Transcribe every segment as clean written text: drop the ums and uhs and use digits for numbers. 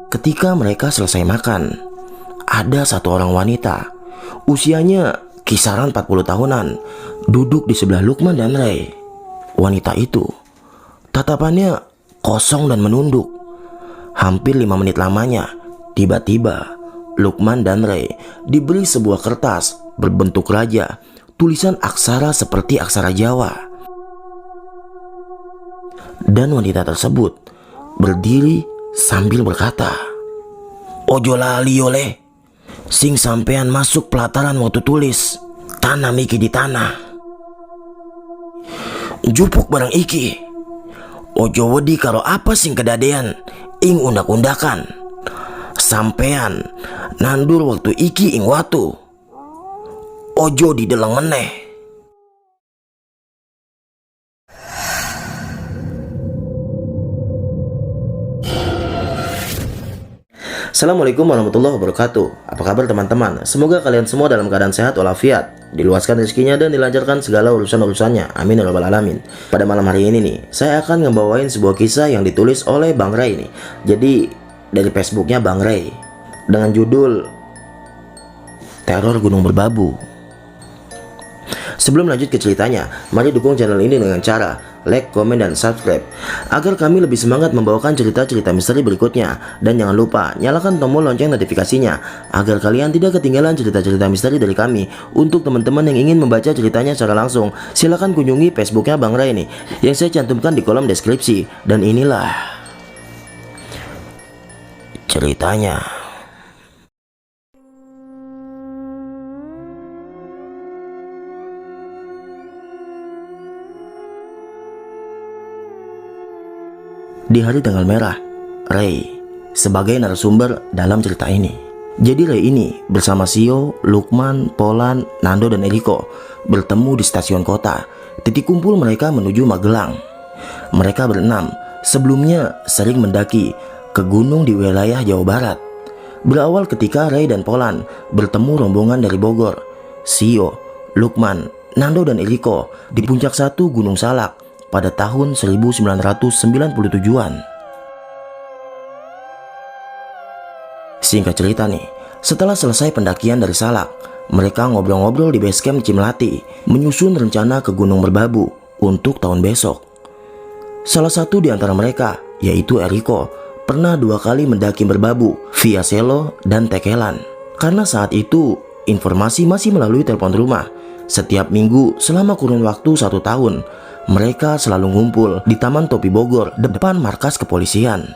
Ketika mereka selesai makan, ada satu orang wanita, usianya kisaran 40 tahunan, duduk di sebelah Lukman dan Ray. Wanita itu, tatapannya kosong dan menunduk. Hampir 5 menit lamanya, tiba-tiba Lukman dan Ray diberi sebuah kertas berbentuk raja, tulisan aksara seperti aksara Jawa. Dan wanita tersebut berdiri sambil berkata, "Ojo lali oleh, sing sampean masuk pelataran waktu tulis, tanah iki di tanah. Jupuk barang iki, ojo wedi karo apa sing kedadean ing undak-undakan. Sampean nandur waktu iki ing watu, ojo dideleng meneh." Assalamualaikum warahmatullahi wabarakatuh. Apa kabar teman-teman? Semoga kalian semua dalam keadaan sehat walafiat, diluaskan rezekinya dan dilancarkan segala urusan-urusannya. Amin ya rabbal alamin. Pada malam hari ini nih, saya akan ngebawain sebuah kisah yang ditulis oleh Bang Ray nih. Jadi dari Facebooknya Bang Ray dengan judul Teror Gunung Berbabu. Sebelum lanjut ke ceritanya, mari dukung channel ini dengan cara like, komen, dan subscribe agar kami lebih semangat membawakan cerita-cerita misteri berikutnya. Dan jangan lupa nyalakan tombol lonceng notifikasinya agar kalian tidak ketinggalan cerita-cerita misteri dari kami. Untuk teman-teman yang ingin membaca ceritanya secara langsung, silahkan kunjungi Facebooknya Bang Ray nih, yang saya cantumkan di kolom deskripsi. Dan inilah ceritanya. Di hari tanggal merah, Ray sebagai narasumber dalam cerita ini. Jadi Ray ini bersama Sio, Lukman, Polan, Nando, dan Eriko bertemu di stasiun kota. Titik kumpul mereka menuju Magelang. Mereka berenam sebelumnya sering mendaki ke gunung di wilayah Jawa Barat. Berawal ketika Ray dan Polan bertemu rombongan dari Bogor. Sio, Lukman, Nando, dan Eriko di puncak satu Gunung Salak pada tahun 1997-an. Singkat cerita nih, setelah selesai pendakian dari Salak, mereka ngobrol-ngobrol di base camp Cimlati, menyusun rencana ke Gunung Merbabu untuk tahun besok. Salah satu di antara mereka, yaitu Eriko, pernah 2 kali mendaki Merbabu via Selo dan Tekelan. Karena saat itu informasi masih melalui telepon rumah. Setiap minggu selama kurun waktu 1 tahun, mereka selalu ngumpul di Taman Topi Bogor depan markas kepolisian.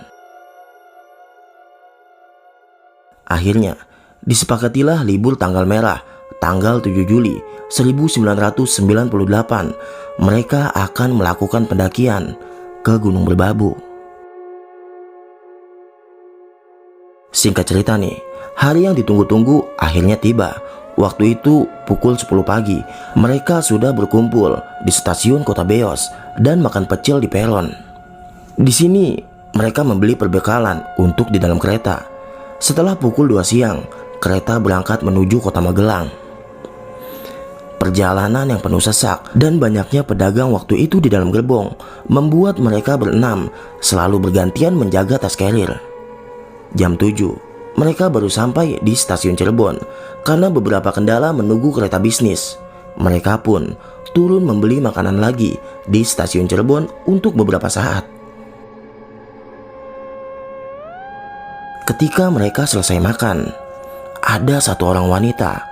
Akhirnya, disepakatilah libur tanggal merah, tanggal 7 Juli 1998, mereka akan melakukan pendakian ke Gunung Merbabu. Singkat cerita nih, hari yang ditunggu-tunggu akhirnya tiba. Waktu itu pukul 10 pagi, mereka sudah berkumpul di stasiun Kota Beos dan makan pecel di peron. Di sini mereka membeli perbekalan untuk di dalam kereta. Setelah pukul 2 siang, kereta berangkat menuju Kota Magelang. Perjalanan yang penuh sesak dan banyaknya pedagang waktu itu di dalam gerbong membuat mereka berenam selalu bergantian menjaga tas carrier. Jam 7 mereka baru sampai di stasiun Cirebon. Karena beberapa kendala menunggu kereta bisnis, mereka pun turun membeli makanan lagi di stasiun Cirebon untuk beberapa saat. Ketika mereka selesai makan, ada satu orang wanita,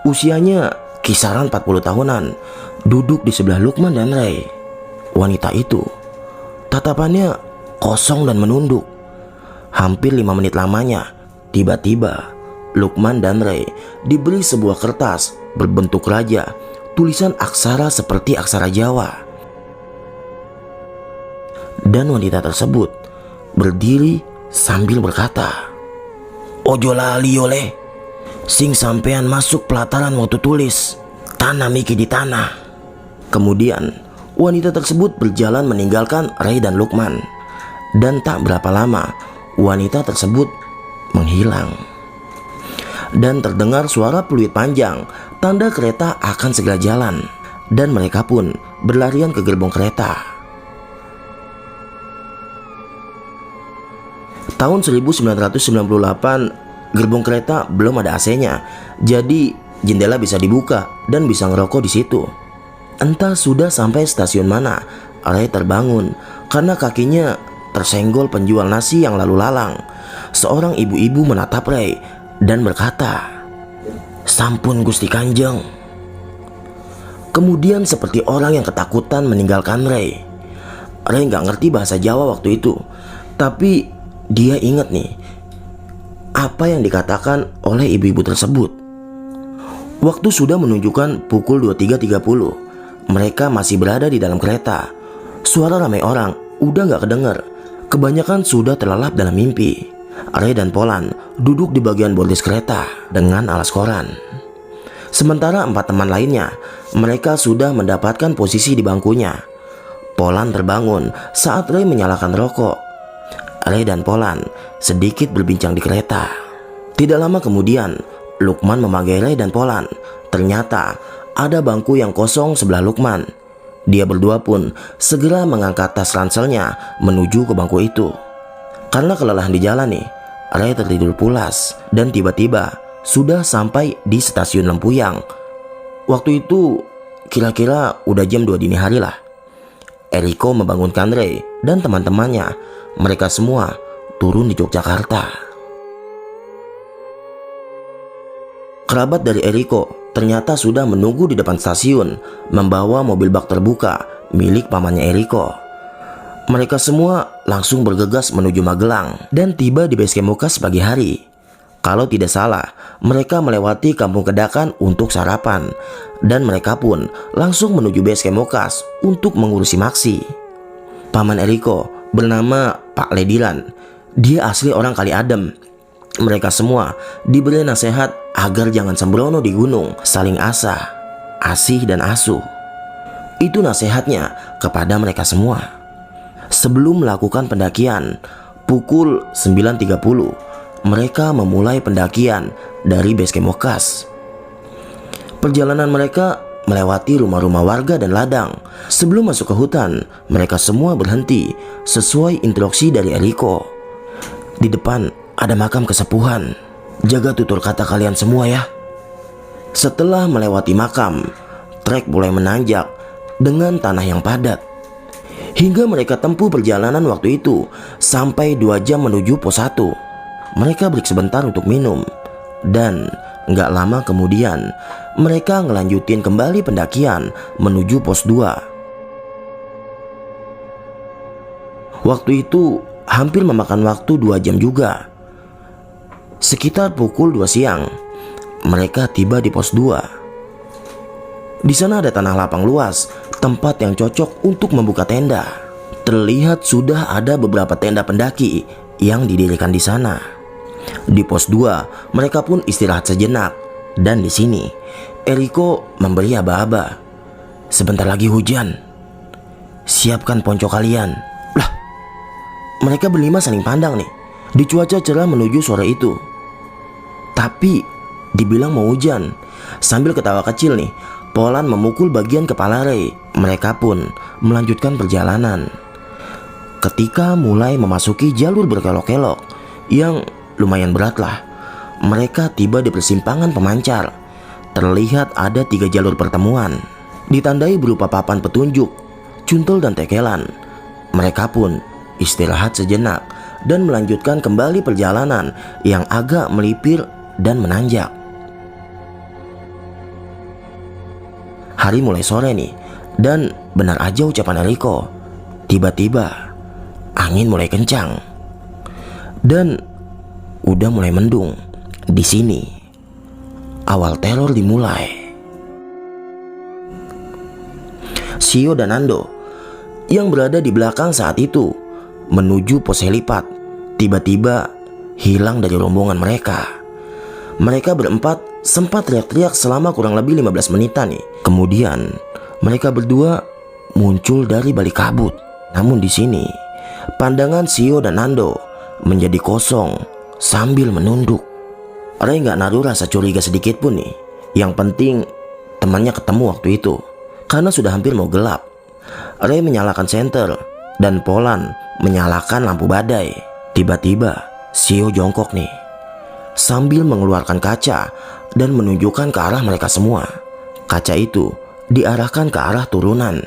usianya kisaran 40 tahunan, duduk di sebelah Lukman dan Ray. Wanita itu, tatapannya kosong dan menunduk. Hampir 5 menit lamanya, tiba-tiba Lukman dan Ray diberi sebuah kertas berbentuk raja, tulisan aksara seperti aksara Jawa. Dan wanita tersebut berdiri sambil berkata, "Ojo lali oleh, sing sampean masuk pelataran waktu tulis, tanah iki di tanah." Kemudian wanita tersebut berjalan meninggalkan Ray dan Lukman. Dan tak berapa lama, wanita tersebut menghilang. Dan terdengar suara peluit panjang, tanda kereta akan segera jalan. Dan mereka pun berlarian ke gerbong kereta. Tahun 1998, gerbong kereta belum ada AC-nya, jadi jendela bisa dibuka dan bisa ngerokok di situ. Entah sudah sampai stasiun mana, Ray terbangun karena kakinya tersenggol penjual nasi yang lalu lalang. Seorang ibu-ibu menatap Ray dan berkata, "Sampun Gusti Kanjeng." Kemudian seperti orang yang ketakutan meninggalkan Ray. Ray nggak ngerti bahasa Jawa waktu itu, tapi dia ingat nih apa yang dikatakan oleh ibu-ibu tersebut. Waktu sudah menunjukkan pukul 23.30. Mereka masih berada di dalam kereta. Suara ramai orang udah gak kedengar. Kebanyakan sudah terlelap dalam mimpi. Ray dan Polan duduk di bagian bordis kereta dengan alas koran. Sementara 4 teman lainnya, mereka sudah mendapatkan posisi di bangkunya. Polan terbangun saat Ray menyalakan rokok. Ray dan Polan sedikit berbincang di kereta. Tidak lama kemudian, Lukman memanggil Ray dan Polan. Ternyata ada bangku yang kosong sebelah Lukman. Dia berdua pun segera mengangkat tas ranselnya menuju ke bangku itu. Karena kelelahan di jalan nih, Ray tertidur pulas dan tiba-tiba sudah sampai di stasiun Lempuyang. Waktu itu kira-kira udah jam 2 dini hari lah. Eriko membangunkan Ray dan teman-temannya. Mereka semua turun di Yogyakarta. Kerabat dari Eriko ternyata sudah menunggu di depan stasiun membawa mobil bak terbuka milik pamannya Eriko. Mereka semua langsung bergegas menuju Magelang dan tiba di base camp Mokas pagi hari. Kalau tidak salah, mereka melewati Kampung Kedakan untuk sarapan dan mereka pun langsung menuju base camp Mokas untuk mengurusi Maksi. Paman Eriko bernama Pak Ledilan. Dia asli orang Kali Adem. Mereka semua diberi nasihat agar jangan sembrono di gunung, saling asah, asih dan asuh. Itu nasihatnya kepada mereka semua. Sebelum melakukan pendakian, pukul 9.30, mereka memulai pendakian dari base camp Mokas. Perjalanan mereka melewati rumah-rumah warga dan ladang. Sebelum masuk ke hutan, mereka semua berhenti sesuai instruksi dari Eriko. Di depan ada makam kesepuhan. Jaga tutur kata kalian semua ya. Setelah melewati makam, trek mulai menanjak dengan tanah yang padat. Hingga mereka tempuh perjalanan waktu itu sampai 2 jam menuju pos 1. Mereka break sebentar untuk minum. Dan gak lama kemudian mereka ngelanjutin kembali pendakian menuju pos 2. Waktu itu hampir memakan waktu 2 jam juga. Sekitar pukul 2 siang, mereka tiba di pos 2. Di sana ada tanah lapang luas, tempat yang cocok untuk membuka tenda. Terlihat sudah ada beberapa tenda pendaki yang didirikan di sana. Di pos 2, mereka pun istirahat sejenak. Dan di sini, Eriko memberi aba-aba. Sebentar lagi hujan. Siapkan ponco kalian. Lah, mereka berlima saling pandang nih. Di cuaca cerah menuju sore itu. Tapi dibilang mau hujan. Sambil ketawa kecil nih, Polan memukul bagian kepala Ray. Mereka pun melanjutkan perjalanan. Ketika mulai memasuki jalur berkelok-kelok yang lumayan berat lah, mereka tiba di persimpangan pemancar. Terlihat ada 3 jalur pertemuan, ditandai berupa papan petunjuk, cuntel dan tekelan. Mereka pun istirahat sejenak dan melanjutkan kembali perjalanan yang agak melipir dan menanjak. Hari mulai sore nih, dan benar aja ucapan Eriko. Tiba-tiba angin mulai kencang dan udah mulai mendung. Di sini awal teror dimulai. Sio dan Nando yang berada di belakang saat itu menuju pos helipad tiba-tiba hilang dari rombongan mereka. Mereka berempat sempat teriak-teriak selama kurang lebih 15 menitan nih. Kemudian mereka berdua muncul dari balik kabut. Namun di sini pandangan Sio dan Nando menjadi kosong sambil menunduk. Ray gak naruh rasa curiga sedikit pun nih. Yang penting temannya ketemu waktu itu. Karena sudah hampir mau gelap, Ray menyalakan senter dan Polan menyalakan lampu badai. Tiba-tiba Sio jongkok nih, sambil mengeluarkan kaca dan menunjukkan ke arah mereka semua. Kaca itu diarahkan ke arah turunan.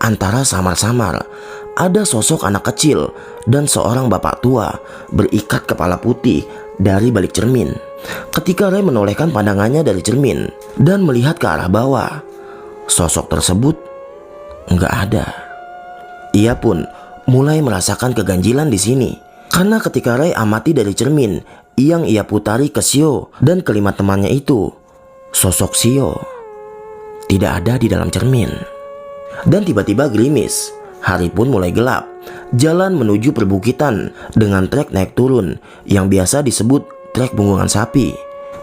Antara samar-samar ada sosok anak kecil dan seorang bapak tua berikat kepala putih dari balik cermin. Ketika Ray menolehkan pandangannya dari cermin dan melihat ke arah bawah, sosok tersebut nggak ada. Ia pun mulai merasakan keganjilan di sini, karena ketika Ray amati dari cermin yang ia putari ke Sio dan kelima temannya itu, sosok Sio tidak ada di dalam cermin. Dan tiba-tiba gerimis, hari pun mulai gelap. Jalan menuju perbukitan dengan trek naik turun yang biasa disebut trek bungkungan sapi.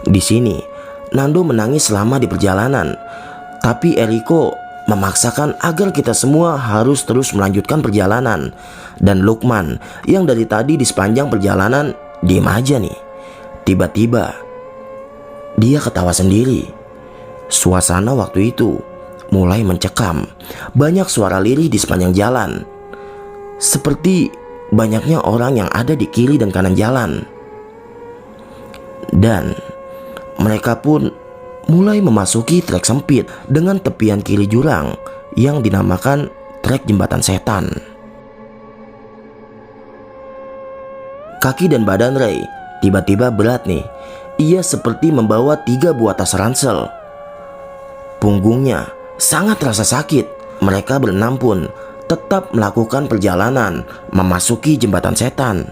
Di sini Nando menangis selama di perjalanan, tapi Eriko memaksakan agar kita semua harus terus melanjutkan perjalanan. Dan Lukman yang dari tadi di sepanjang perjalanan diem aja nih, tiba-tiba dia ketawa sendiri. Suasana waktu itu mulai mencekam. Banyak suara lirih di sepanjang jalan, seperti banyaknya orang yang ada di kiri dan kanan jalan. Dan mereka pun mulai memasuki trek sempit dengan tepian kiri jurang yang dinamakan trek jembatan setan. Kaki dan badan Ray tiba-tiba berat nih. Ia seperti membawa 3 buah tas ransel. Punggungnya sangat terasa sakit. Mereka berenam pun tetap melakukan perjalanan memasuki jembatan setan.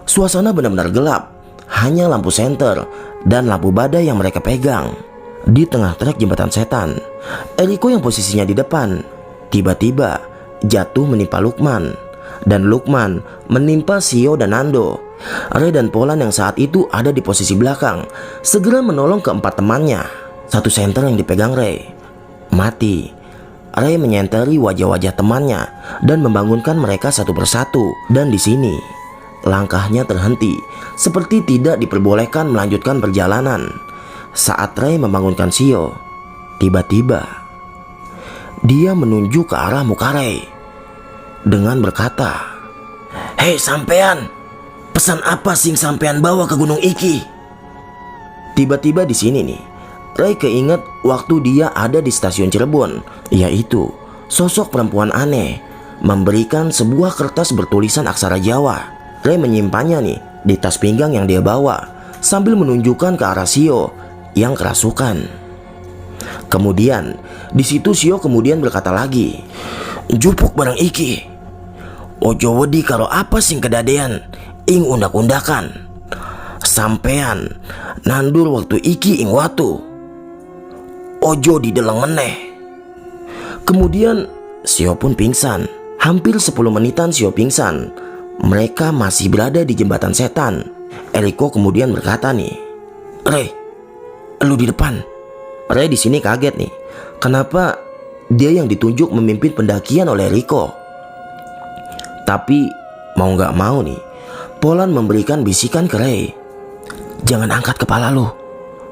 Suasana benar-benar gelap. Hanya lampu senter dan lampu badai yang mereka pegang. Di tengah trek jembatan setan, Eriko yang posisinya di depan tiba-tiba jatuh menimpa Lukman, dan Lukman menimpa Sio dan Nando. Ray dan Polan yang saat itu ada di posisi belakang segera menolong keempat temannya. Satu senter yang dipegang Ray mati. Ray menyenteri wajah-wajah temannya dan membangunkan mereka satu persatu. Dan di sini langkahnya terhenti, seperti tidak diperbolehkan melanjutkan perjalanan. Saat Ray membangunkan Sio, tiba-tiba dia menunjuk ke arah muka Ray dengan berkata, "Hei sampean, pesan apa sing sampean bawa ke Gunung Iki?" Tiba-tiba di sini nih, Ray keinget waktu dia ada di stasiun Cirebon, yaitu sosok perempuan aneh memberikan sebuah kertas bertulisan aksara Jawa. Ray menyimpannya nih di tas pinggang yang dia bawa sambil menunjukkan ke arah Sio yang kerasukan. Kemudian di situ Sio kemudian berkata lagi, "Jupuk barang iki, ojo wedi karo apa sing kedadean ing undak-undakan. Sampean nandur waktu iki ing watu, ojo dideleng meneh." Kemudian Sio pun pingsan. Hampir 10 menitan Sio pingsan. Mereka masih berada di jembatan setan. Eriko kemudian berkata nih, "Ray, lu di depan." Ray di sini kaget nih, kenapa dia yang ditunjuk memimpin pendakian oleh Eriko. Tapi mau gak mau nih, Polan memberikan bisikan ke Ray, "Jangan angkat kepala lu,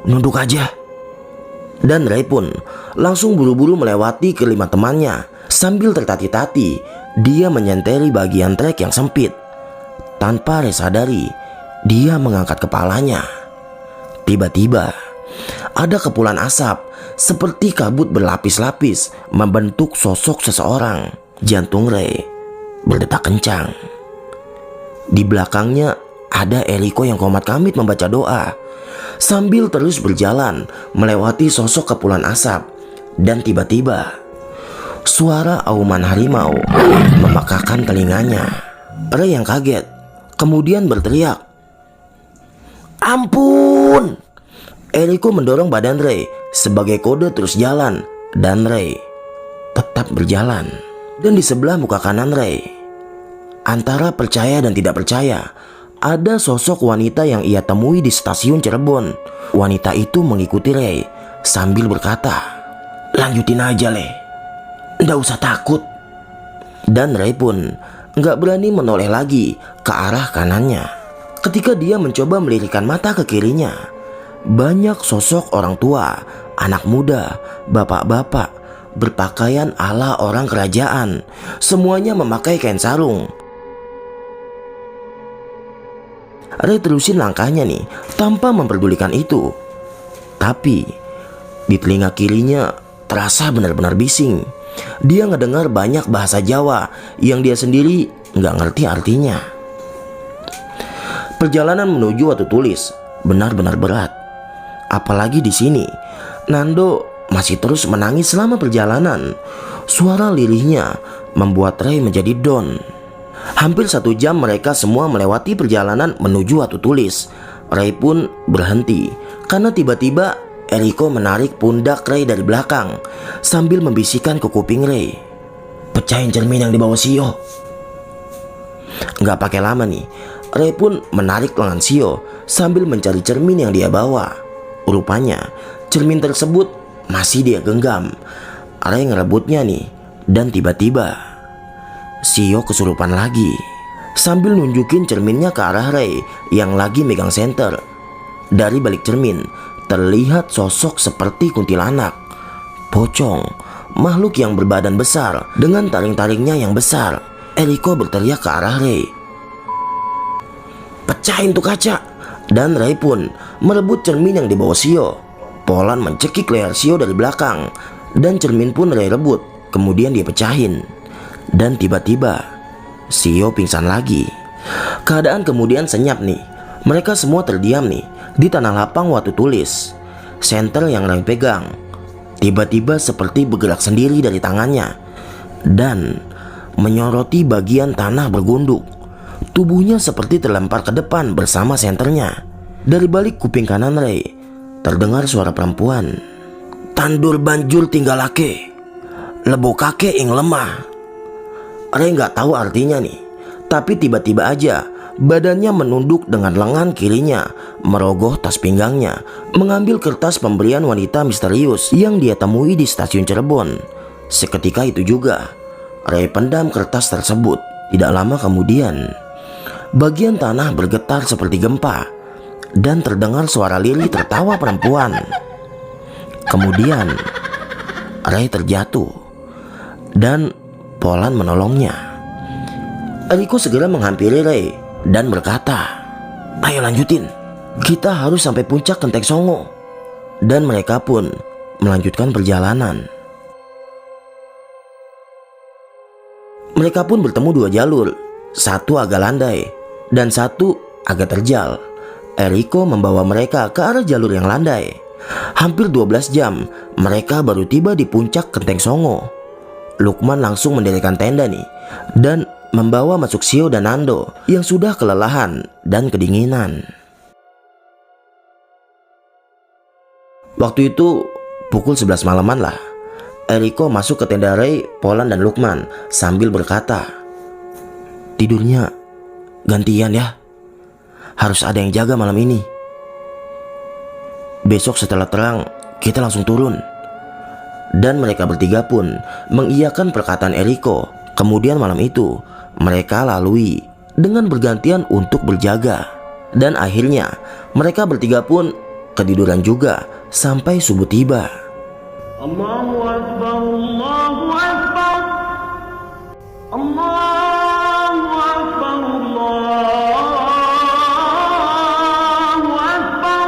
nunduk aja." Dan Ray pun langsung buru-buru melewati kelima temannya. Sambil tertati-tati, dia menyenteri bagian trek yang sempit. Tanpa Ray sadari, dia mengangkat kepalanya. Tiba-tiba ada kepulan asap seperti kabut berlapis-lapis membentuk sosok seseorang. Jantung Ray berdetak kencang. Di belakangnya ada Eriko yang komat kamit membaca doa sambil terus berjalan melewati sosok kepulan asap. Dan tiba-tiba suara auman harimau memekakkan telinganya. Ray yang kaget kemudian berteriak, "Ampun!" Eriko mendorong badan Ray sebagai kode terus jalan, dan Ray tetap berjalan. Dan di sebelah muka kanan Ray, antara percaya dan tidak percaya, ada sosok wanita yang ia temui di stasiun Cirebon. Wanita itu mengikuti Ray sambil berkata, "Lanjutin aja Le, nggak usah takut." Dan Ray pun nggak berani menoleh lagi ke arah kanannya. Ketika dia mencoba melirikkan mata ke kirinya, banyak sosok orang tua, anak muda, bapak-bapak berpakaian ala orang kerajaan. Semuanya memakai kain sarung. Ray terusin langkahnya nih tanpa memperdulikan itu. Tapi di telinga kirinya terasa benar-benar bising. Dia ngedengar banyak bahasa Jawa yang dia sendiri nggak ngerti artinya. Perjalanan menuju Watu Tulis benar-benar berat. Apalagi di sini, Nando masih terus menangis selama perjalanan. Suara lirihnya membuat Ray menjadi down. Hampir 1 jam mereka semua melewati perjalanan menuju Watu Tulis. Ray pun berhenti karena tiba-tiba Eriko menarik pundak Ray dari belakang sambil membisikkan ke kuping Ray, "Pecahin cermin yang dibawa Sio." Nggak pakai lama nih, Ray pun menarik lengan Sio sambil mencari cermin yang dia bawa. Rupanya cermin tersebut masih dia genggam. Ray ngerebutnya nih, dan tiba-tiba Sio kesurupan lagi sambil nunjukin cerminnya ke arah Ray yang lagi megang senter. Dari balik cermin terlihat sosok seperti kuntilanak, pocong, makhluk yang berbadan besar dengan taring-taringnya yang besar. Eriko berteriak ke arah Ray, "Pecahin tuh kaca!" Dan Ray pun merebut cermin yang dibawa Sio. Polan mencekik leher Sio dari belakang, dan cermin pun Ray rebut. Kemudian dia pecahin. Dan tiba-tiba Sio pingsan lagi. Keadaan kemudian senyap nih. Mereka semua terdiam nih di tanah lapang Watu Tulis. Senter yang Ray pegang tiba-tiba seperti bergerak sendiri dari tangannya dan menyoroti bagian tanah bergunduk. Tubuhnya seperti terlempar ke depan bersama senternya. Dari balik kuping kanan Ray terdengar suara perempuan, "Tandur banjur tinggalake, lebo kake ing lemah." Ray nggak tahu artinya nih, tapi tiba-tiba aja badannya menunduk dengan lengan kirinya merogoh tas pinggangnya, mengambil kertas pemberian wanita misterius yang dia temui di stasiun Cirebon. Seketika itu juga Ray pendam kertas tersebut. Tidak lama kemudian bagian tanah bergetar seperti gempa dan terdengar suara lirih tertawa perempuan. Kemudian Ray terjatuh dan Polan menolongnya. Eriko segera menghampiri Ray dan berkata, "Ayo lanjutin, kita harus sampai puncak Genteng Songo." Dan mereka pun melanjutkan perjalanan. Mereka pun bertemu 2 jalur, satu agak landai dan satu agak terjal. Eriko membawa mereka ke arah jalur yang landai. Hampir 12 jam mereka baru tiba di puncak Genteng Songo. Lukman langsung mendirikan tenda nih dan membawa masuk Sio dan Nando yang sudah kelelahan dan kedinginan. Waktu itu pukul 11 malaman lah. Eriko masuk ke tenda Ray, Polan dan Lukman sambil berkata, "Tidurnya gantian ya. Harus ada yang jaga malam ini. Besok setelah terang kita langsung turun." Dan mereka bertiga pun mengiyakan perkataan Eriko. Kemudian malam itu mereka lalui dengan bergantian untuk berjaga. Dan akhirnya mereka bertiga pun ketiduran juga sampai subuh tiba. Allahu Akbar, Allahu Akbar, Allahu Akbar, Allahu Akbar.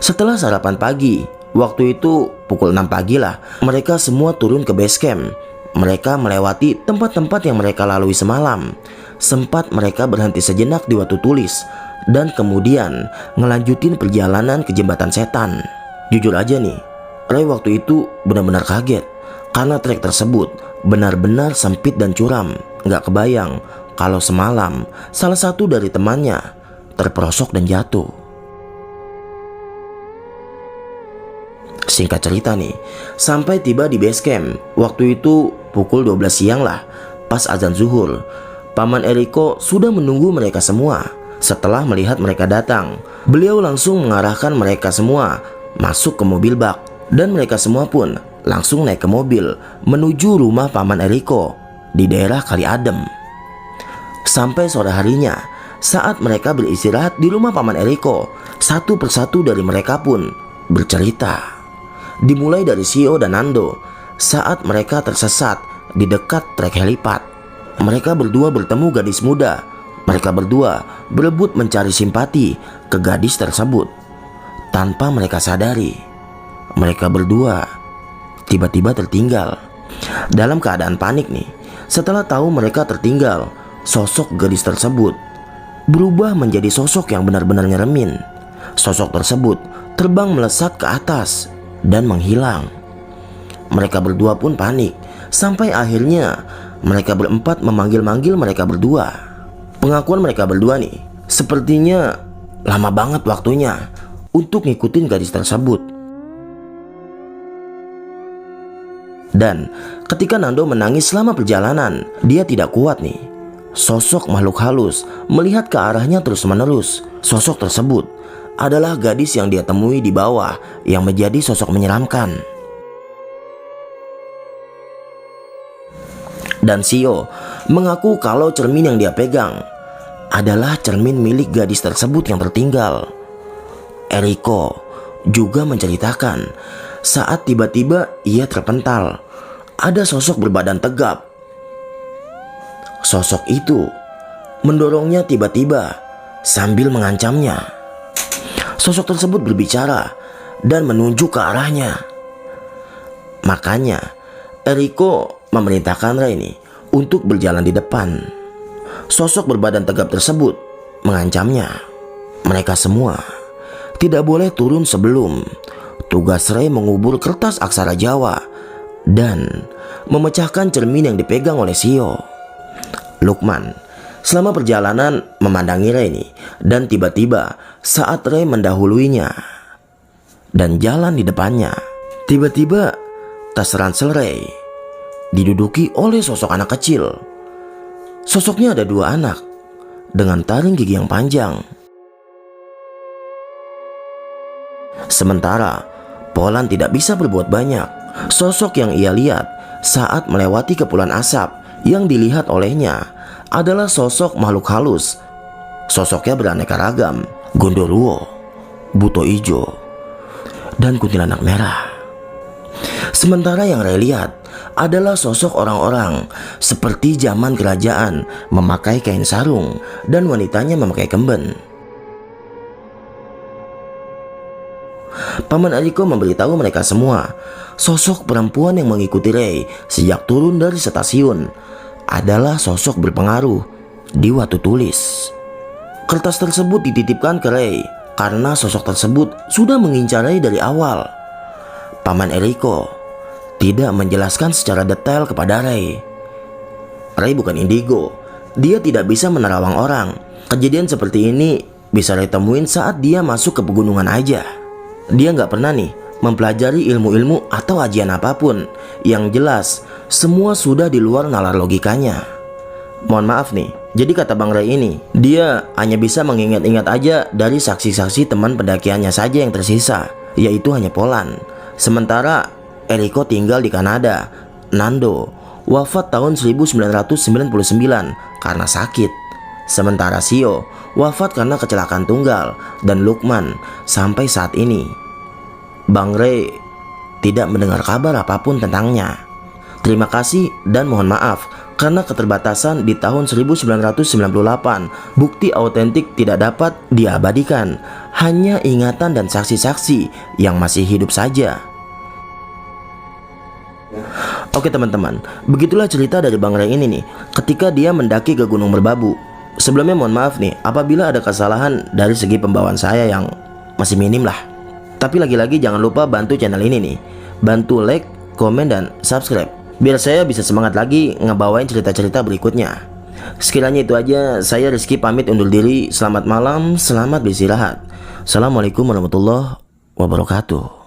Setelah sarapan pagi, waktu itu pukul 6 pagi lah, mereka semua turun ke base camp. Mereka melewati tempat-tempat yang mereka lalui semalam. Sempat mereka berhenti sejenak di Watu Tulis dan kemudian ngelanjutin perjalanan ke Jembatan Setan. Jujur aja nih, Ray waktu itu benar-benar kaget karena trek tersebut benar-benar sempit dan curam. Gak kebayang kalau semalam salah satu dari temannya terperosok dan jatuh. Singkat cerita nih, sampai tiba di base camp. Waktu itu pukul 12 siang lah, pas azan zuhur. Paman Eriko sudah menunggu mereka semua. Setelah melihat mereka datang, beliau langsung mengarahkan mereka semua masuk ke mobil bak. Dan mereka semua pun langsung naik ke mobil menuju rumah Paman Eriko di daerah Kali Adem. Sampai sore harinya, saat mereka beristirahat di rumah Paman Eriko, satu persatu dari mereka pun bercerita. Dimulai dari Sio dan Nando saat mereka tersesat di dekat trek helipad. Mereka berdua bertemu gadis muda Mereka berdua berebut mencari simpati ke gadis tersebut. Tanpa mereka sadari, mereka berdua tiba-tiba tertinggal. Dalam keadaan panik nih, setelah tahu mereka tertinggal, sosok gadis tersebut berubah menjadi sosok yang benar-benar nyeremin. Sosok tersebut terbang melesat ke atas dan menghilang. Mereka berdua pun panik, sampai akhirnya mereka berempat memanggil-manggil mereka berdua. Pengakuan mereka berdua nih, sepertinya lama banget waktunya untuk ngikutin gadis tersebut. Dan ketika Nando menangis selama perjalanan, dia tidak kuat nih. Sosok makhluk halus melihat ke arahnya terus-menerus. Sosok tersebut adalah gadis yang dia temui di bawah, yang menjadi sosok menyeramkan. Dan Shio mengaku kalau cermin yang dia pegang adalah cermin milik gadis tersebut yang tertinggal. Eriko juga menceritakan saat tiba-tiba ia terpental, ada sosok berbadan tegap. Sosok itu mendorongnya tiba-tiba sambil mengancamnya. Sosok tersebut berbicara dan menunjuk ke arahnya. Makanya Eriko memerintahkan Rei nih untuk berjalan di depan. Sosok berbadan tegap tersebut mengancamnya. Mereka semua tidak boleh turun sebelum tugas Rei mengubur kertas aksara Jawa dan memecahkan cermin yang dipegang oleh Shio. Lukman selama perjalanan memandangi Rei nih, dan tiba-tiba saat Rei mendahuluinya dan jalan di depannya, tiba-tiba tas ransel Rei diduduki oleh sosok anak kecil. Sosoknya ada dua anak dengan taring gigi yang panjang. Sementara Polan tidak bisa berbuat banyak. Sosok yang ia lihat saat melewati kepulan asap yang dilihat olehnya adalah sosok makhluk halus. Sosoknya beraneka ragam, Gondoruo, Buto Ijo, dan kuntilanak merah. Sementara yang Rei lihat adalah sosok orang-orang seperti zaman kerajaan memakai kain sarung dan wanitanya memakai kemben. Paman Eriko memberitahu mereka semua, sosok perempuan yang mengikuti Rei sejak turun dari stasiun adalah sosok berpengaruh di Watu Tulis. Kertas tersebut dititipkan ke Rei karena sosok tersebut sudah mengincar Rei dari awal. Paman Eriko tidak menjelaskan secara detail kepada Rei. Rei bukan indigo, dia tidak bisa menerawang orang. Kejadian seperti ini bisa Rei temuin saat dia masuk ke pegunungan aja. Dia nggak pernah nih mempelajari ilmu-ilmu atau ajian apapun. Yang jelas semua sudah di luar nalar logikanya. Mohon maaf nih, jadi kata Bang Rei ini, dia hanya bisa mengingat-ingat aja dari saksi-saksi teman pendakiannya saja yang tersisa, yaitu hanya Polan. Sementara Eriko tinggal di Kanada. Nando wafat tahun 1999 karena sakit. Sementara Shio wafat karena kecelakaan tunggal. Dan Lukman sampai saat ini Bang Rei tidak mendengar kabar apapun tentangnya. Terima kasih dan mohon maaf karena keterbatasan di tahun 1998. Bukti autentik tidak dapat diabadikan, hanya ingatan dan saksi-saksi yang masih hidup saja. Oke teman-teman, begitulah cerita dari Bang Rei ini nih ketika dia mendaki ke Gunung Merbabu. Sebelumnya mohon maaf nih apabila ada kesalahan dari segi pembawaan saya yang masih minim lah. Tapi lagi-lagi jangan lupa bantu channel ini nih, bantu like, komen, dan subscribe biar saya bisa semangat lagi ngebawain cerita-cerita berikutnya. Sekiranya itu aja, saya Rizky pamit undur diri. Selamat malam, selamat beristirahat. Assalamualaikum warahmatullahi wabarakatuh.